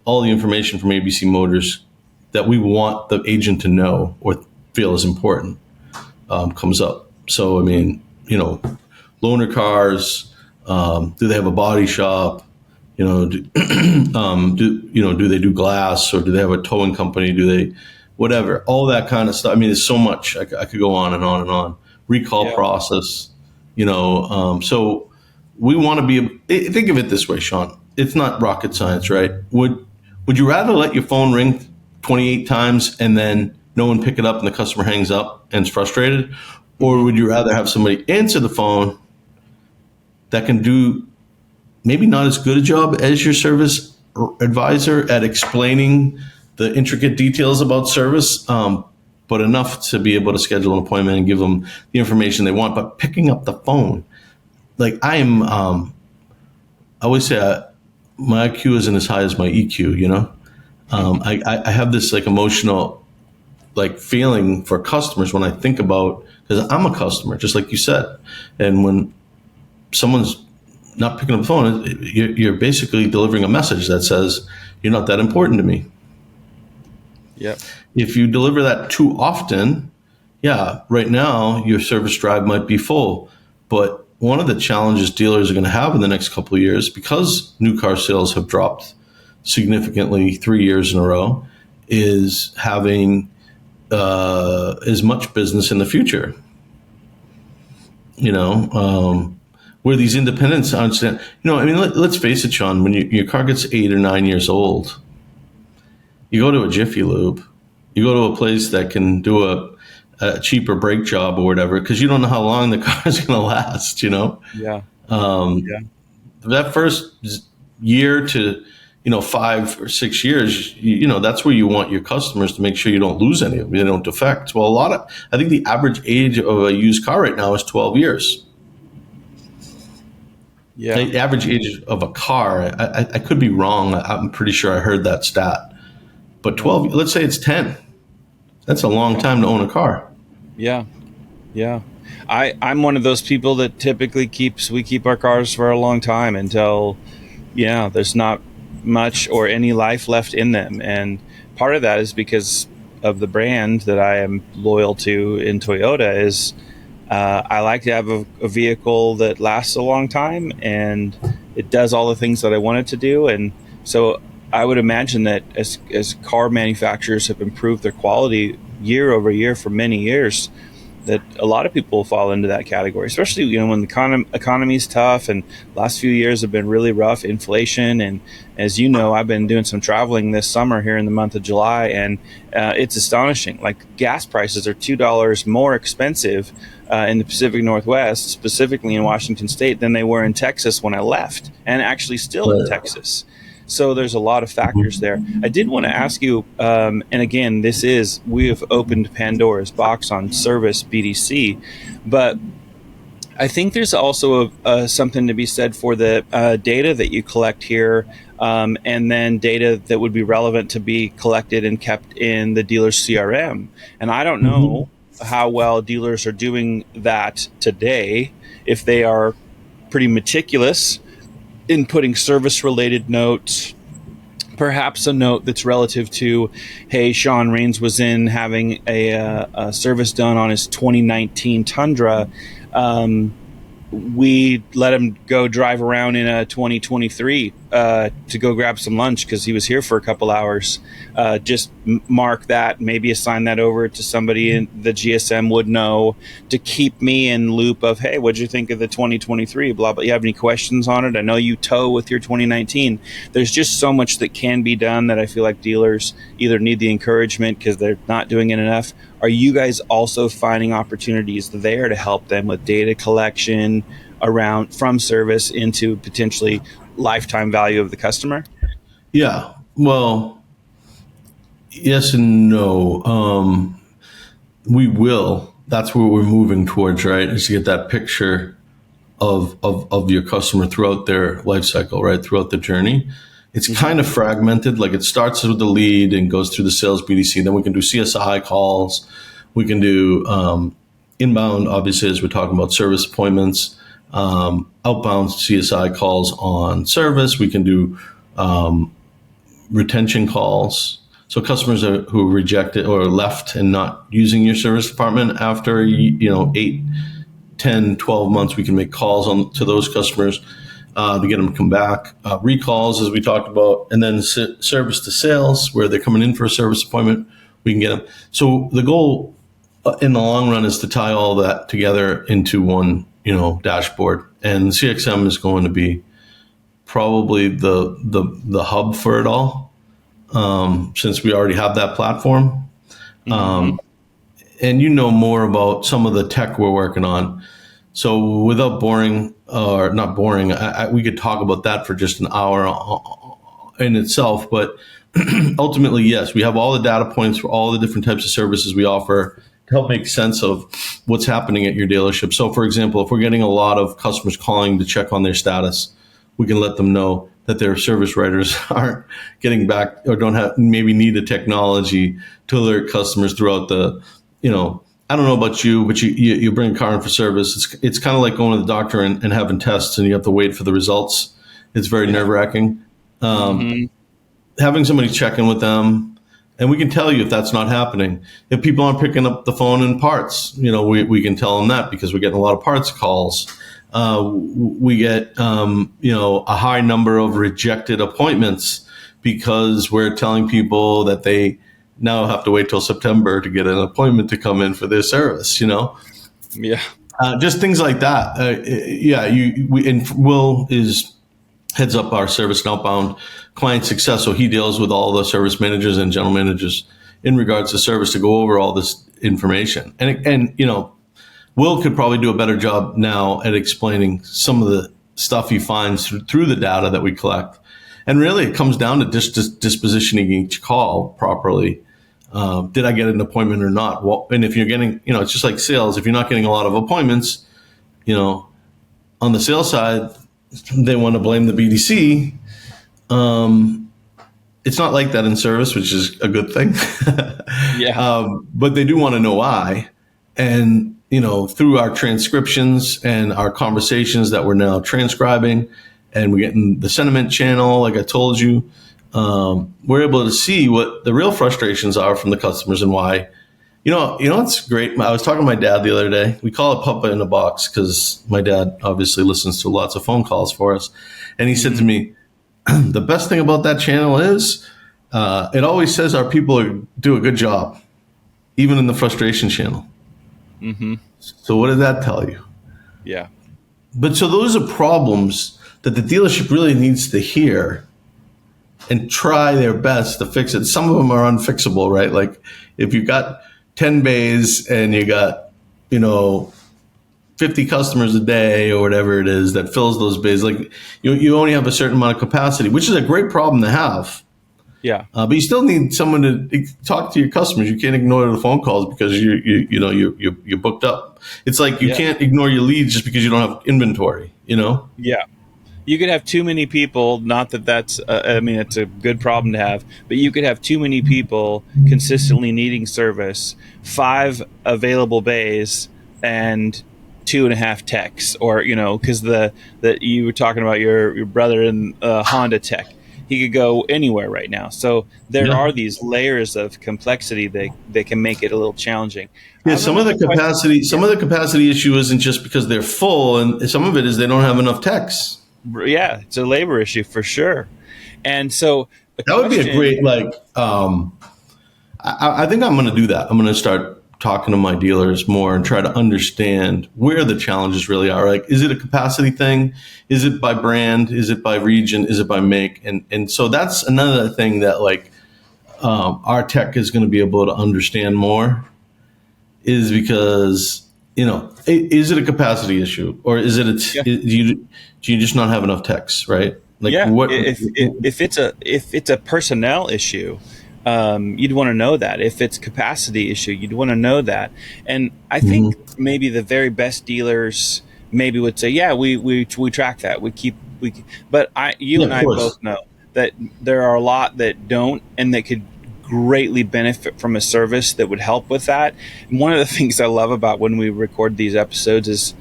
all the information from ABC Motors that we want the agent to know or feel is important comes up. So, loaner cars, do they have a body shop? Do they do glass, or do they have a towing company? Do they, whatever, all that kind of stuff. There's so much. I could go on and on and on. Recall process, so we want to be, think of it this way, Sean. It's not rocket science, right? Would you rather let your phone ring 28 times and then no one pick it up and the customer hangs up and is frustrated? Or would you rather have somebody answer the phone that can do maybe not as good a job as your service advisor at explaining the intricate details about service, but enough to be able to schedule an appointment and give them the information they want, but picking up the phone? I always say my IQ isn't as high as my EQ, I have this emotional like feeling for customers when I think about, because I'm a customer, just like you said. And when someone's not picking up the phone, you're basically delivering a message that says, you're not that important to me. Yep. If you deliver that too often, yeah, right now your service drive might be full. But one of the challenges dealers are going to have in the next couple of years, because new car sales have dropped significantly 3 years in a row, is having as much business in the future. Where these independents understand, let's face it, Sean, when your car gets 8 or 9 years old, you go to a Jiffy Lube, you go to a place that can do a cheaper brake job or whatever, because you don't know how long the car is going to last, Yeah. That first year to, 5 or 6 years, that's where you want your customers to make sure you don't lose any of them, they don't defect. Well, I think the average age of a used car right now is 12 years. Yeah. The average age of a car, I could be wrong. I'm pretty sure I heard that stat. But 12, let's say it's 10. That's a long time to own a car. Yeah. Yeah. I'm one of those people that typically we keep our cars for a long time until, there's not much or any life left in them. And part of that is because of the brand that I am loyal to in Toyota is I like to have a vehicle that lasts a long time and it does all the things that I want it to do. And so I would imagine that as car manufacturers have improved their quality year over year for many years, that a lot of people fall into that category, especially when the economy is tough and last few years have been really rough, inflation. And as you know, I've been doing some traveling this summer here in the month of July, and it's astonishing. Like gas prices are $2 more expensive in the Pacific Northwest, specifically in Washington State, than they were in Texas when I left, and actually still in Texas. So there's a lot of factors there. I did want to ask you, and again, we have opened Pandora's box on Service BDC, but I think there's also something to be said for the data that you collect here, and then data that would be relevant to be collected and kept in the dealer's CRM. And I don't know how well dealers are doing that today, if they are pretty meticulous in putting service-related notes, perhaps a note that's relative to, hey, Sean Rains was in having a service done on his 2019 Tundra. We let him go drive around in a 2023 to go grab some lunch because he was here for a couple hours. Just mark that, maybe assign that over to somebody in the GSM would know to keep me in loop of, hey, what'd you think of the 2023? Blah, blah. You have any questions on it? I know you tow with your 2019. There's just so much that can be done that I feel like dealers either need the encouragement because they're not doing it enough. Are you guys also finding opportunities there to help them with data collection around from service into potentially lifetime value of the customer? Yeah, well, yes and no. We will. That's where we're moving towards, right? Is to get that picture of your customer throughout their life cycle, right? Throughout the journey. It's kind of fragmented. Like it starts with the lead and goes through the sales BDC. Then we can do CSI calls. We can do inbound, obviously, as we're talking about service appointments. Outbound CSI calls on service. We can do retention calls. So customers who rejected or left and not using your service department after 8, 10, 12 months, we can make calls to those customers to get them to come back. Recalls, as we talked about, and then service to sales, where they're coming in for a service appointment, we can get them. So the goal in the long run is to tie all that together into one dashboard, and CXM is going to be probably the hub for it all, since we already have that platform. And more about some of the tech we're working on. So without boring, or not boring, we could talk about that for just an hour in itself. But ultimately, yes, we have all the data points for all the different types of services we offer to help make sense of what's happening at your dealership. So, for example, if we're getting a lot of customers calling to check on their status, we can let them know that their service writers aren't getting back or don't have, maybe need a technology to alert customers throughout the, I don't know about you, but you bring a car in for service. It's kind of like going to the doctor and having tests and you have to wait for the results. It's very nerve-wracking. Having somebody check in with them, and we can tell you if that's not happening. If people aren't picking up the phone and parts, we can tell them that because we're getting a lot of parts calls. We get, a high number of rejected appointments because we're telling people that they now have to wait till September to get an appointment to come in for their service, Yeah. Just things like that. Will heads up our service and outbound client success. So he deals with all the service managers and general managers in regards to service to go over all this information. And Will could probably do a better job now at explaining some of the stuff he finds through the data that we collect. And really it comes down to dispositioning each call properly. Did I get an appointment or not? Well, and if you're getting, it's just like sales. If you're not getting a lot of appointments, on the sales side, they want to blame the BDC. It's not like that in service, which is a good thing. Yeah. But they do want to know why. And, through our transcriptions and our conversations that we're now transcribing, and we're getting the sentiment channel, like I told you, we're able to see what the real frustrations are from the customers and why. It's great. I was talking to my dad the other day. We call it Papa in a Box because my dad obviously listens to lots of phone calls for us. And he said to me, the best thing about that channel is it always says our people do a good job, even in the frustration channel. Mm-hmm. So what did that tell you? Yeah. But so those are problems that the dealership really needs to hear and try their best to fix it. Some of them are unfixable, right? Like if you got 10 bays and you got, 50 customers a day or whatever it is that fills those bays, like you only have a certain amount of capacity, which is a great problem to have. Yeah. But you still need someone to talk to your customers. You can't ignore the phone calls because you're booked up. It's like you can't ignore your leads just because you don't have inventory, Yeah. You could have too many people, not that that's, it's a good problem to have, but you could have too many people consistently needing service, 5 available bays and 2.5 techs, or, because that you were talking about your brother in Honda tech. He could go anywhere right now. So there are these layers of complexity that can make it a little challenging. Yeah, some of the capacity issue isn't just because they're full, and some of it is they don't have enough techs. Yeah, it's a labor issue for sure. And so that would be a great, I think I'm going to do that. I'm going to start talking to my dealers more and try to understand where the challenges really are. Like, is it a capacity thing? Is it by brand? Is it by region? Is it by make? And so that's another thing that our tech is going to be able to understand more, is because, is it a capacity issue, or is it do you just not have enough techs, right? What if it's a personnel issue, you'd want to know that. If it's capacity issue, you'd want to know that. And I think maybe the very best dealers maybe would say, yeah, we track that. But you and I both know that there are a lot that don't, and that could greatly benefit from a service that would help with that. And one of the things I love about when we record these episodes is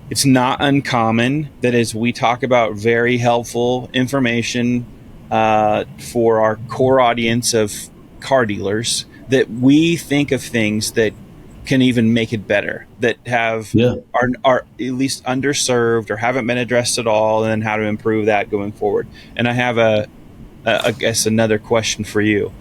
it's not uncommon that as we talk about very helpful information for our core audience of car dealers, that we think of things that can even make it better, that are at least underserved or haven't been addressed at all, and then how to improve that going forward. And I have I guess another question for you.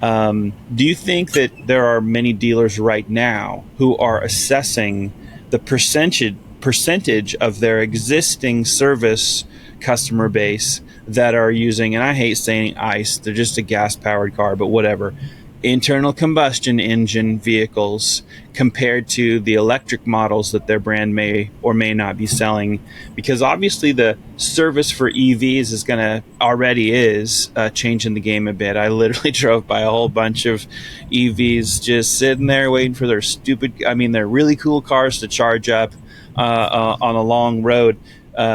Do you think that there are many dealers right now who are assessing the percentage of their existing service customer base that are using, and I hate saying ICE, they're just a gas-powered car, but whatever, internal combustion engine vehicles compared to the electric models that their brand may or may not be selling? Because obviously the service for EVs already is changing the game a bit. I literally drove by a whole bunch of EVs just sitting there waiting for their they're really cool cars to charge up on a long road.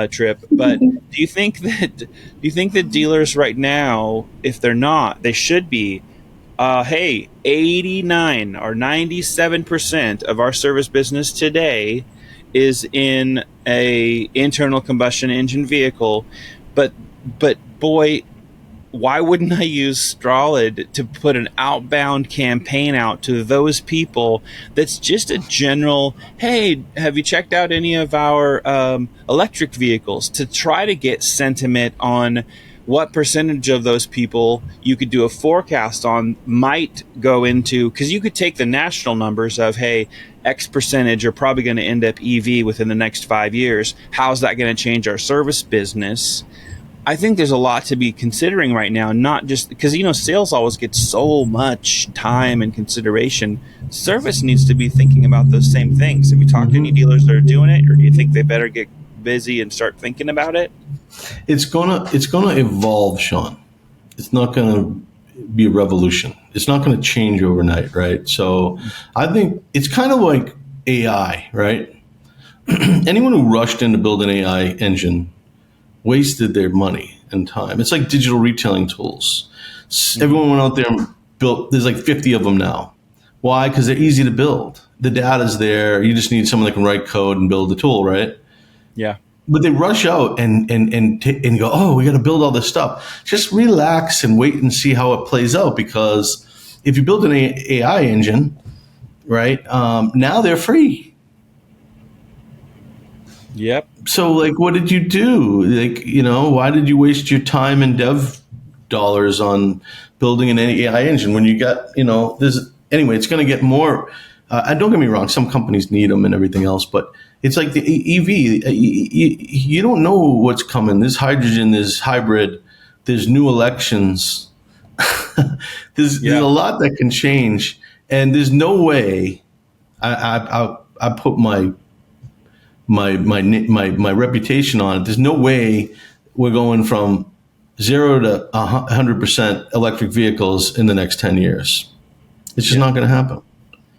trip. But do you think that dealers right now, if they're not, they should be? Hey, 89 or 97% of our service business today is in a internal combustion engine vehicle, but boy, why wouldn't I use Strawlid to put an outbound campaign out to those people that's just a general, hey, have you checked out any of our electric vehicles, to try to get sentiment on what percentage of those people you could do a forecast on might go into, because you could take the national numbers of, hey, X percentage are probably going to end up EV within the next 5 years. How's that going to change our service business? I think there's a lot to be considering right now, not just because, sales always get so much time and consideration. Service needs to be thinking about those same things. Have you talked to any dealers that are doing it, or do you think they better get busy and start thinking about it? It's gonna evolve, Sean. It's not gonna be a revolution. It's not gonna change overnight, right? So I think it's kind of like AI, right? Anyone who rushed in to build an AI engine wasted their money and time. It's like digital retailing tools. Everyone went out there and built. There's like 50 of them now. Why? Because they're easy to build. The data's there. You just need someone that can write code and build the tool, right? Yeah. But they rush out and go, oh, we got to build all this stuff. Just relax and wait and see how it plays out. Because if you build an AI engine, right, now they're free. Yep. So, like, what did you do? Like, why did you waste your time and dev dollars on building an AI engine when you got, anyway, it's going to get more. And don't get me wrong, some companies need them and everything else, but it's like the EV. You don't know what's coming. There's hydrogen, there's hybrid, there's new elections. there's a lot that can change, and there's no way. I put my reputation on it. There's no way we're going from 0 to 100% electric vehicles in the next 10 years. It's just not going to happen.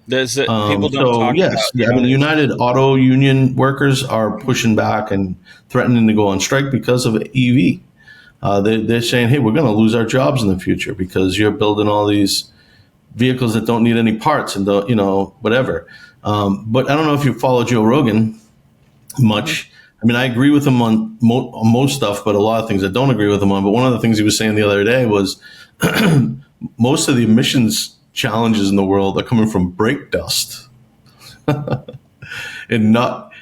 People don't talk yes, about, I mean, the United Auto Union workers are pushing back and threatening to go on strike because of EV. They're saying, hey, we're going to lose our jobs in the future because you're building all these vehicles that don't need any parts and whatever. But I don't know if you follow Joe Rogan much. I mean, I agree with him on most stuff, but a lot of things I don't agree with him on. But one of the things he was saying the other day was most of the emissions challenges in the world are coming from brake dust. And not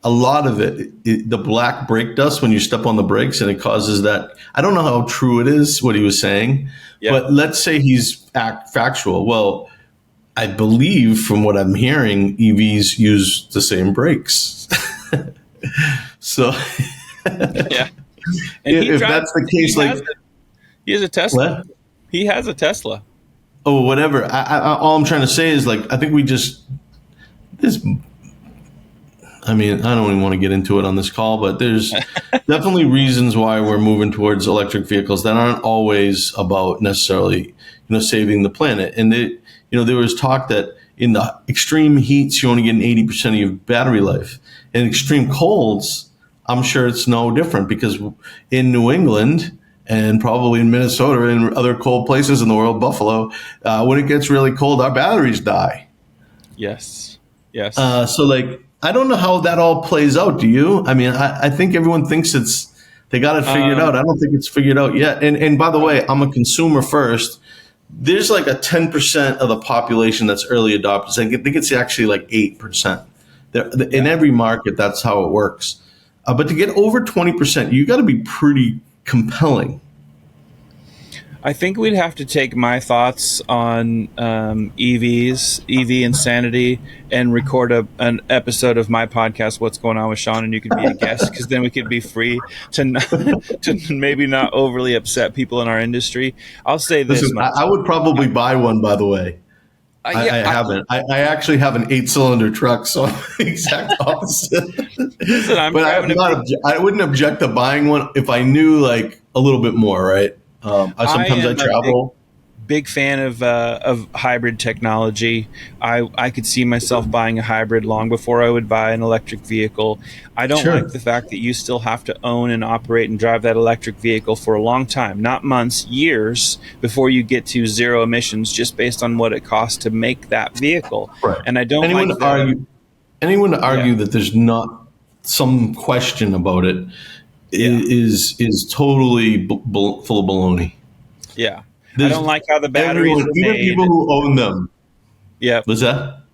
a lot of it, the black brake dust when you step on the brakes, and it causes that. I don't know how true it is, what he was saying, but let's say he's factual. Well, I believe from what I'm hearing, EVs use the same brakes. So yeah. And if that's the case, he has a Tesla. What? He has a Tesla. Oh, whatever. All I'm trying to say is, I think we just this. I mean, I don't even want to get into it on this call, but there's definitely reasons why we're moving towards electric vehicles that aren't always about necessarily, saving the planet. And there was talk that in the extreme heats, you only get 80% of your battery life. In extreme colds, I'm sure it's no different, because in New England and probably in Minnesota and other cold places in the world, Buffalo, when it gets really cold, our batteries die. Yes. So I don't know how that all plays out. Do you? I mean, I think everyone thinks they got it figured out. I don't think it's figured out yet. And by the way, I'm a consumer first. There's like a 10% of the population that's early adopters. I think it's actually like 8%. In every market, that's how it works. But to get over 20%, you got to be pretty compelling. I think we'd have to take my thoughts on EVs, EV insanity, and record an episode of my podcast, What's Going On with Sean, and you could be a guest, because then we could be free to maybe not overly upset people in our industry. I'll say this. Listen, I would probably buy one, by the way. I haven't. I actually have an 8-cylinder truck, so I'm the exact opposite. Listen, I wouldn't object to buying one if I knew a little bit more, right? Sometimes I travel. big fan of hybrid technology. I could see myself buying a hybrid long before I would buy an electric vehicle. I don't like the fact that you still have to own and operate and drive that electric vehicle for a long time, not months, years, before you get to zero emissions, just based on what it costs to make that vehicle. Right. And I don't anyone like to argue, anyone to argue that there's not some question about it is totally full of baloney. Yeah. I don't like how the batteries are even made. people who own them. Yeah. What's that?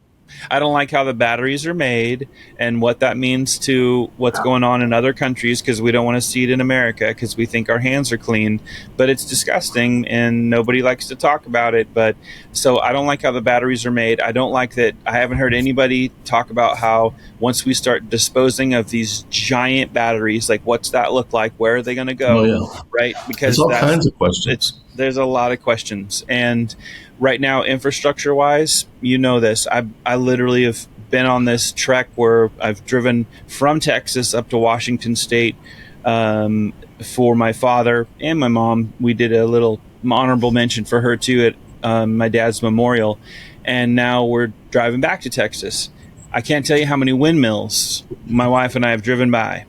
I don't like how the batteries are made and what that means to what's going on in other countries, because we don't want to see it in America because we think our hands are clean. But it's disgusting and nobody likes to talk about it. But so I don't like how the batteries are made. I don't like that. I haven't heard anybody talk about how once we start disposing of these giant batteries, like what's that look like? Where are they going to go? Oh, yeah. Right? Because there's all kinds of questions. There's a lot of questions. And right now, infrastructure wise, you know this. I literally have been on this trek where I've driven from Texas up to Washington State for my father and my mom. We did a little honorable mention for her too at my dad's memorial. And now we're driving back to Texas. I can't tell you how many windmills my wife and I have driven by.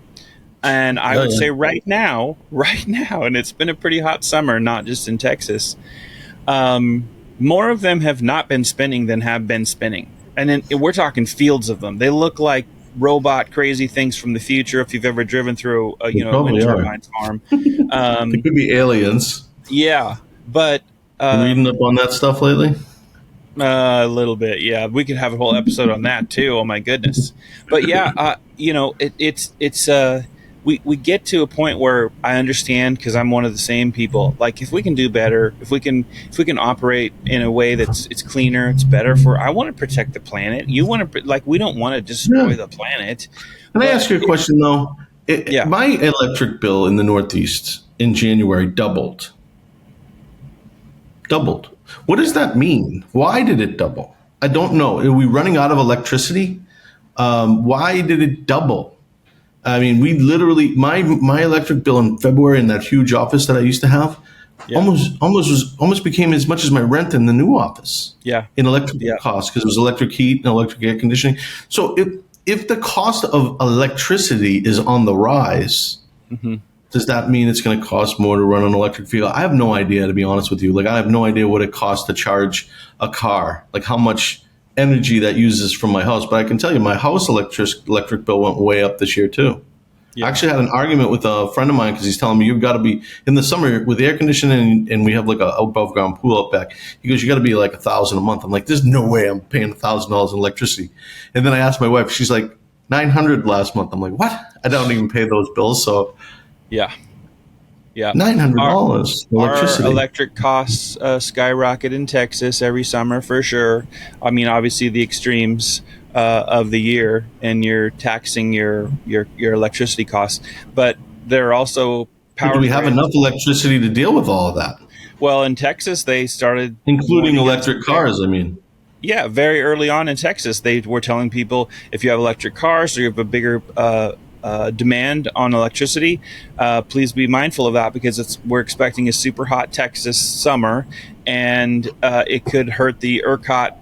And I would say right now, and it's been a pretty hot summer, not just in Texas, more of them have not been spinning than have been spinning. And then we're talking fields of them. They look like robot crazy things from the future if you've ever driven through a wind turbine farm. It could be aliens. Yeah, but... reading up on that stuff lately? A little bit, yeah. We could have a whole episode on that too. Oh my goodness! But yeah, we get to a point where I understand, because I'm one of the same people. Like, if we can do better, if we can operate in a way that's it's cleaner, it's better for. I want to protect the planet. You want to we don't want to destroy the planet. Can I ask you a question though? My electric bill in the Northeast in January doubled. What does that mean? Why did it double? I don't know. Are we running out of electricity? Why did it double? I mean, we literally my electric bill in February in that huge office that I used to have almost became as much as my rent in the new office. Yeah, in electrical costs, because it was electric heat and electric air conditioning. So if the cost of electricity is on the rise, does that mean it's going to cost more to run an electric vehicle? I have no idea, to be honest with you. Like, I have no idea what it costs to charge a car, like how much energy that uses from my house. But I can tell you, my house electric bill went way up this year too. I actually had an argument with a friend of mine because he's telling me, you've got to be in the summer with air conditioning, and we have like a above ground pool out back. He goes, you got to be like $1,000 a month. I'm like, there's no way I'm paying $1,000 in electricity. And then I asked my wife, she's like, $900 last month. I'm like, what? I don't even pay those bills. So yeah. $900 electricity. Our electric costs skyrocket in Texas every summer for sure. I mean, obviously the extremes of the year, and you're taxing your electricity costs, but there are also power. Do we have enough electricity to deal with all of that? Well, in Texas, they started including electric cars. I mean, yeah, very early on in Texas, they were telling people if you have electric cars or you have a bigger demand on electricity, please be mindful of that, because we're expecting a super hot Texas summer, and it could hurt the ERCOT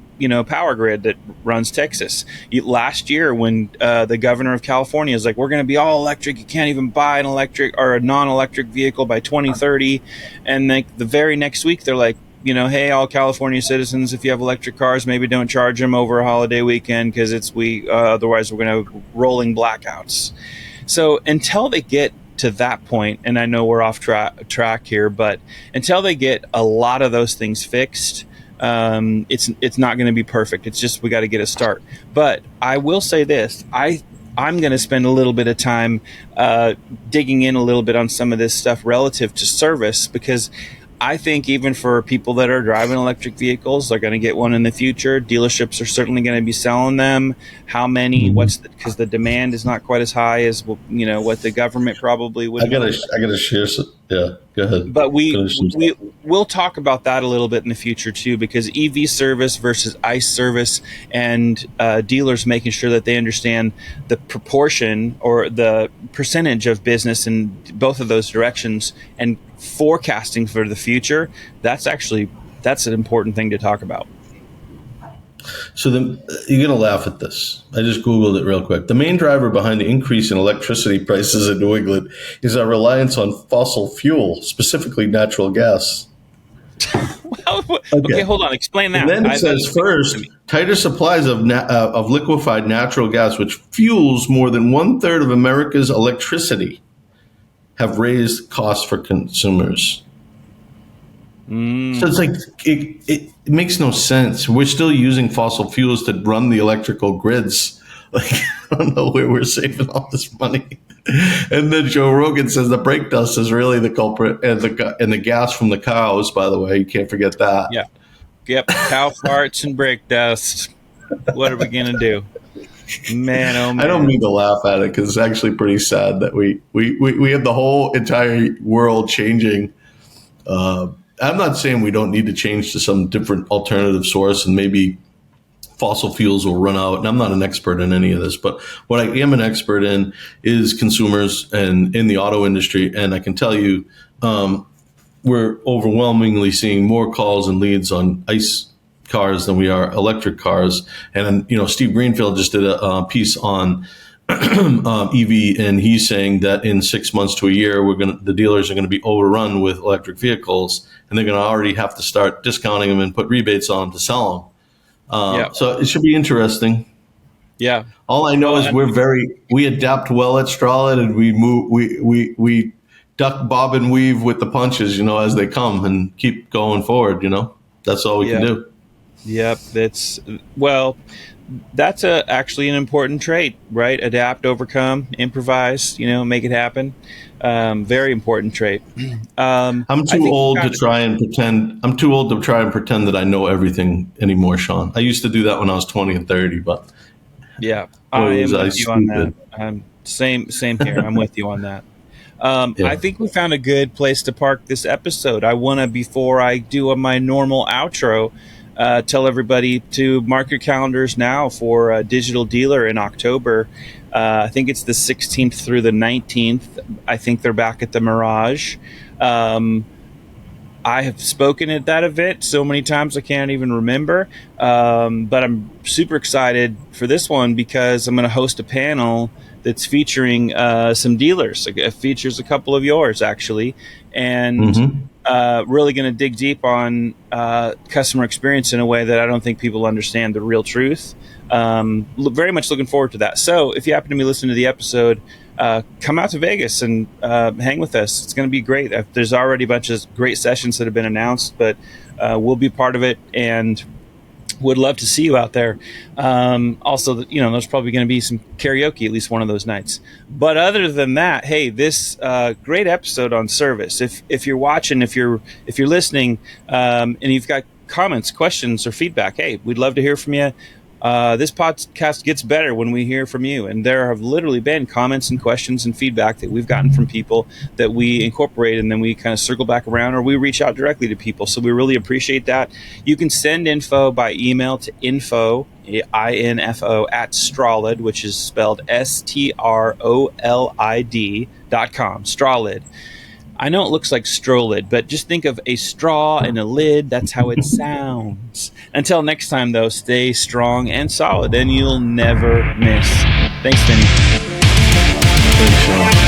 power grid that runs Texas. Last year, when the governor of California is like, we're going to be all electric, you can't even buy an electric or a non-electric vehicle by 2030, and the very next week they're like, hey, all California citizens, if you have electric cars, maybe don't charge them over a holiday weekend, because otherwise we're going to have rolling blackouts. So until they get to that point, and I know we're off track here, but until they get a lot of those things fixed, it's not going to be perfect. It's just, we got to get a start. But I will say this, I'm going to spend a little bit of time digging in a little bit on some of this stuff relative to service, because I think even for people that are driving electric vehicles, they're going to get one in the future. Dealerships are certainly going to be selling them. How many? Because the demand is not quite as high as what the government probably would. I gotta share some. Yeah, go ahead. But we'll talk about that a little bit in the future too, because EV service versus ICE service, and dealers making sure that they understand the proportion or the percentage of business in both of those directions, and forecasting for the future. That's actually that's an important thing to talk about. So you're going to laugh at this. I just Googled it real quick. The main driver behind the increase in electricity prices in New England is our reliance on fossil fuel, specifically natural gas. Okay, hold on. Explain that. And then it says, first, tighter supplies of liquefied natural gas, which fuels more than 1/3 of America's electricity, have raised costs for consumers. So it's like, it makes no sense. We're still using fossil fuels to run the electrical grids. Like, I don't know where we're saving all this money. And then Joe Rogan says the brake dust is really the culprit, and the gas from the cows, by the way. You can't forget that. Yeah. Yep. Cow farts and brake dust. What are we going to do? Man, oh man. I don't mean to laugh at it because it's actually pretty sad that we have the whole entire world changing. I'm not saying we don't need to change to some different alternative source, and maybe fossil fuels will run out. And I'm not an expert in any of this, but what I am an expert in is consumers and in the auto industry. And I can tell you, we're overwhelmingly seeing more calls and leads on ICE cars than we are electric cars. And, Steve Greenfield just did a piece on EV, and he's saying that in 6 months to a year, the dealers are going to be overrun with electric vehicles, and they're going to already have to start discounting them and put rebates on them to sell them. So it should be interesting. Yeah. All I know is we adapt well at Strawled, and we duck, bob, and weave with the punches, as they come, and keep going forward. That's all we can do. Yep. That's actually an important trait, right? Adapt, overcome, improvise, make it happen. Very important trait. I'm too old to try and pretend that I know everything anymore, Sean. I used to do that when I was 20 and 30, but yeah, I am with you on that. Same here. I'm with you on that. I think we found a good place to park this episode. I want to, before I do my normal outro, tell everybody to mark your calendars now for a Digital Dealer in October. I think it's the 16th through the 19th. I think they're back at the Mirage. I have spoken at that event so many times I can't even remember. But I'm super excited for this one because I'm going to host a panel that's featuring some dealers. It features a couple of yours, actually. And really going to dig deep on customer experience in a way that I don't think people understand the real truth. Very much looking forward to that. So if you happen to be listening to the episode, come out to Vegas and hang with us. It's going to be great. There's already a bunch of great sessions that have been announced, but we'll be part of it and would love to see you out there. Also, there's probably going to be some karaoke at least one of those nights. But other than that, hey, this great episode on service. If you're watching, if you're listening, and you've got comments, questions, or feedback, hey, we'd love to hear from you. This podcast gets better when we hear from you. And there have literally been comments and questions and feedback that we've gotten from people that we incorporate, and then we kind of circle back around, or we reach out directly to people. So we really appreciate that. You can send info by email to info, INFO, at Strawled, which is spelled STROLID.com. Strawled. I know it looks like Strolid, but just think of a straw and a lid. That's how it sounds. Until next time, though, stay strong and solid, and you'll never miss. Thanks, Vinny. Thanks, Sean.